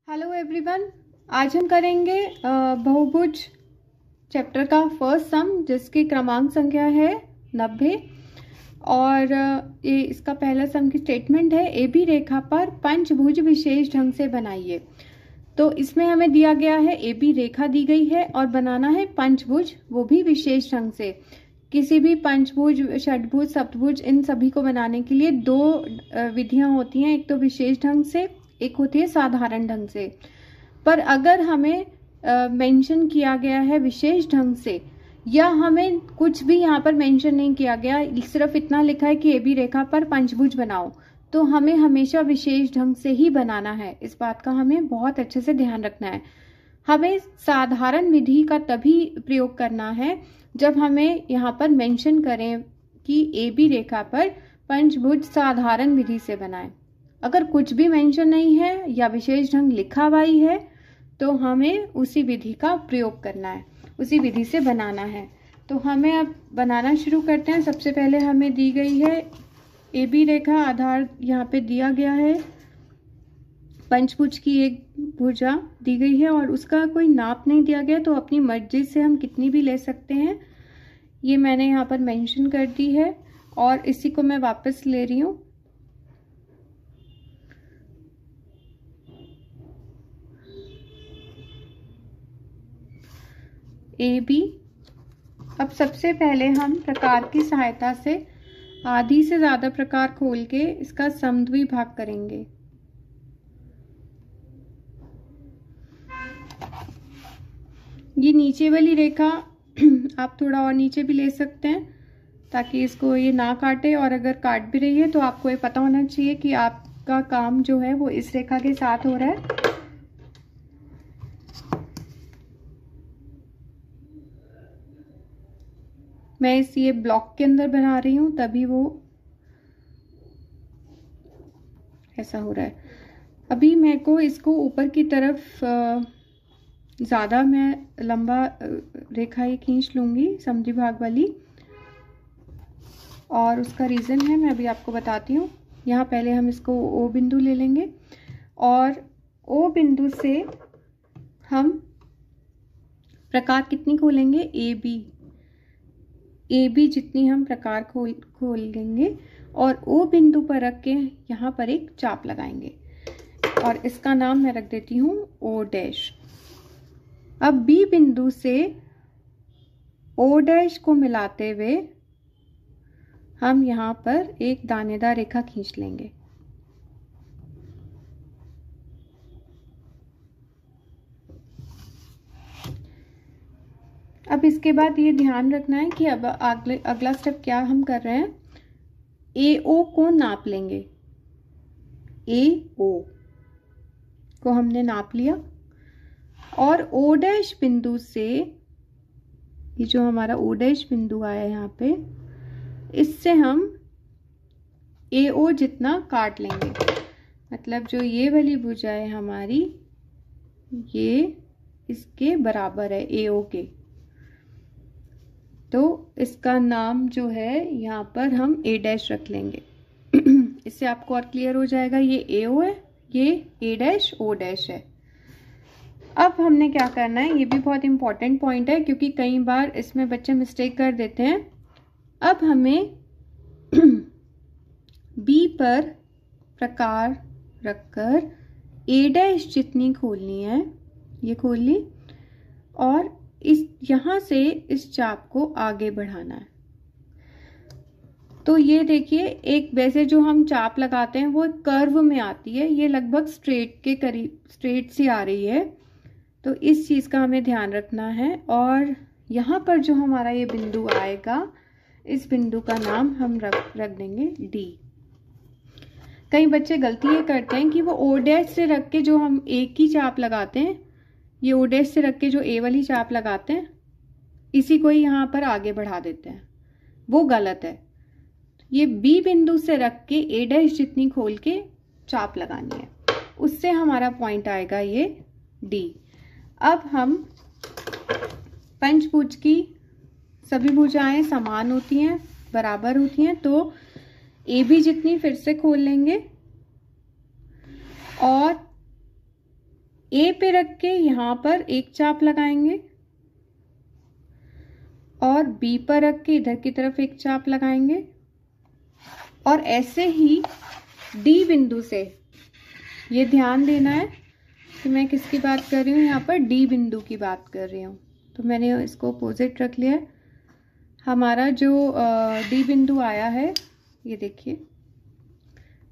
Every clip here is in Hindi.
हेलो एवरीवन, आज हम करेंगे बहुभुज चैप्टर का फर्स्ट सम जिसकी क्रमांक संख्या है 90। और ये इसका पहला सम की स्टेटमेंट है, ए बी रेखा पर पंचभुज विशेष ढंग से बनाइए। तो इसमें हमें दिया गया है ए बी रेखा दी गई है और बनाना है पंचभुज, वो भी विशेष ढंग से। किसी भी पंचभुज, षटभुज, सप्तभुज, इन सभी को बनाने के लिए दो विधियां होती हैं, एक तो विशेष ढंग से, एक होती है साधारण ढंग से। पर अगर हमें मेंशन किया गया है विशेष ढंग से, या हमें कुछ भी यहाँ पर मेंशन नहीं किया गया, सिर्फ इतना लिखा है कि ए बी रेखा पर पंचभुज बनाओ, तो हमें हमेशा विशेष ढंग से ही बनाना है। इस बात का हमें बहुत अच्छे से ध्यान रखना है। हमें साधारण विधि का तभी प्रयोग करना है जब हमें यहाँ पर मेंशन करें कि ए बी रेखा पर पंचभुज साधारण विधि से बनाएं। अगर कुछ भी मेंशन नहीं है या विशेष ढंग लिखा हुआ ही है तो हमें उसी विधि का प्रयोग करना है, उसी विधि से बनाना है। तो हमें अब बनाना शुरू करते हैं। सबसे पहले हमें दी गई है ए बी रेखा, आधार यहाँ पे दिया गया है, पंचभुज की एक भुजा दी गई है और उसका कोई नाप नहीं दिया गया, तो अपनी मर्जी से हम कितनी भी ले सकते हैं। ये मैंने यहाँ पर मेंशन कर दी है और इसी को मैं वापस ले रही हूँ। A B. अब सबसे पहले हम प्रकार की सहायता से आधी से ज्यादा प्रकार खोल के इसका समद्विभाग करेंगे। ये नीचे वाली रेखा आप थोड़ा और नीचे भी ले सकते हैं ताकि इसको ये ना काटे, और अगर काट भी रही है तो आपको ये पता होना चाहिए कि आपका काम जो है वो इस रेखा के साथ हो रहा है। मैं इस ये ब्लॉक के अंदर बना रही हूं तभी वो ऐसा हो रहा है। अभी मेरे को इसको ऊपर की तरफ ज्यादा मैं लंबा रेखा ये खींच लूंगी समद्विभाग वाली, और उसका रीजन है मैं अभी आपको बताती हूँ। यहाँ पहले हम इसको ओ बिंदु ले लेंगे और ओ बिंदु से हम प्रकार कितनी खोलेंगे, ए बी जितनी हम प्रकार खोल लेंगे और ओ बिंदु पर रख के यहाँ पर एक चाप लगाएंगे और इसका नाम मैं रख देती हूँ ओ डैश। अब बी बिंदु से ओ डैश को मिलाते हुए हम यहाँ पर एक दानेदार रेखा खींच लेंगे। अब इसके बाद ये ध्यान रखना है कि अब अगला स्टेप क्या हम कर रहे हैं, ए ओ को नाप लेंगे। ए ओ को हमने नाप लिया और ओ डैश बिंदु से, ये जो हमारा ओ डैश बिंदु आया है यहाँ पे, इससे हम ए ओ जितना काट लेंगे। मतलब जो ये वाली भुजा है हमारी, ये इसके बराबर है ए ओ के, तो इसका नाम जो है यहाँ पर हम ए डैश रख लेंगे। इससे आपको और क्लियर हो जाएगा, ये ए ओ है, ये ए डैश ओ डैश है। अब हमने क्या करना है, ये भी बहुत इंपॉर्टेंट पॉइंट है क्योंकि कई बार इसमें बच्चे मिस्टेक कर देते हैं। अब हमें बी पर प्रकार रखकर ए डैश जितनी खोलनी है ये खोल ली और इस यहां से इस चाप को आगे बढ़ाना है। तो ये देखिए, एक वैसे जो हम चाप लगाते हैं वो कर्व में आती है, ये लगभग स्ट्रेट के करीब, स्ट्रेट सी आ रही है, तो इस चीज का हमें ध्यान रखना है। और यहाँ पर जो हमारा ये बिंदु आएगा, इस बिंदु का नाम हम रख देंगे डी। कई बच्चे गलती ये करते हैं कि वो ओ डैश से रख के जो हम ए की चाप लगाते हैं, ये ओ डैश से रख के जो ए वाली चाप लगाते हैं, इसी को ही यहाँ पर आगे बढ़ा देते हैं, वो गलत है। ये बी बिंदु से रख के ए डैश जितनी खोल के चाप लगानी है, उससे हमारा पॉइंट आएगा ये डी। अब हम पंचभुज की सभी भुजाएं समान होती हैं, बराबर होती हैं, तो ए बी जितनी फिर से खोल लेंगे और ए पे रख के यहाँ पर एक चाप लगाएंगे और बी पर रख के इधर की तरफ एक चाप लगाएंगे और ऐसे ही डी बिंदु से, ये ध्यान देना है कि मैं किसकी बात कर रही हूँ, यहाँ पर डी बिंदु की बात कर रही हूँ। तो मैंने इसको अपोजिट रख लिया है। हमारा जो डी बिंदु आया है, ये देखिए,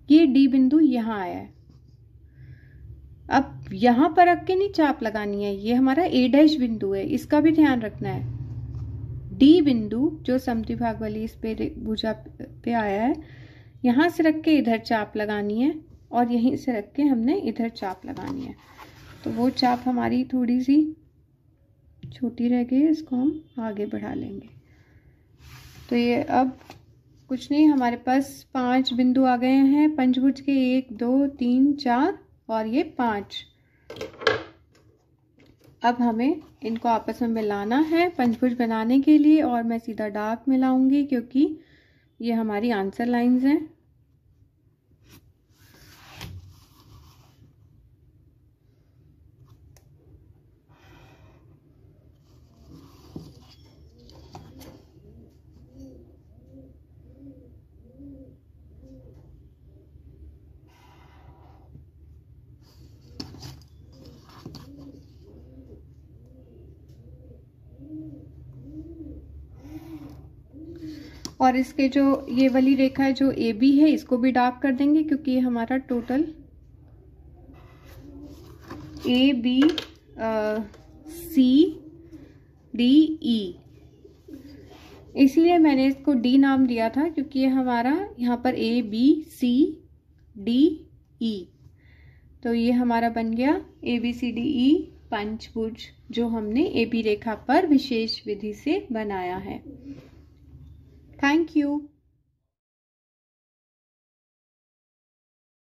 ये डी बिंदु यहाँ आया है। अब यहाँ पर रख के नहीं चाप लगानी है, ये हमारा ए डैश बिंदु है, इसका भी ध्यान रखना है। डी बिंदु जो समद्विभाग वाली इस पे भुजा पे आया है, यहाँ से रख के इधर चाप लगानी है और यहीं से रख के हमने इधर चाप लगानी है। तो वो चाप हमारी थोड़ी सी छोटी रह गई है, इसको हम आगे बढ़ा लेंगे। तो ये अब कुछ नहीं, हमारे पास 5 बिंदु आ गए हैं पंचभुज के, 1 2 3 4 और ये 5। अब हमें इनको आपस में मिलाना है पंचभुज बनाने के लिए, और मैं सीधा डार्क मिलाऊंगी क्योंकि ये हमारी आंसर लाइंस हैं। और इसके जो ये वाली रेखा है जो ए बी है, इसको भी डार्क कर देंगे क्योंकि ये हमारा total A B C D E, इसलिए मैंने इसको डी नाम दिया था क्योंकि ये हमारा यहाँ पर ए बी सी डी ई। तो ये हमारा बन गया ए बी सी डी ई पंचभुज, जो हमने ए बी रेखा पर विशेष विधि से बनाया है। Thank you.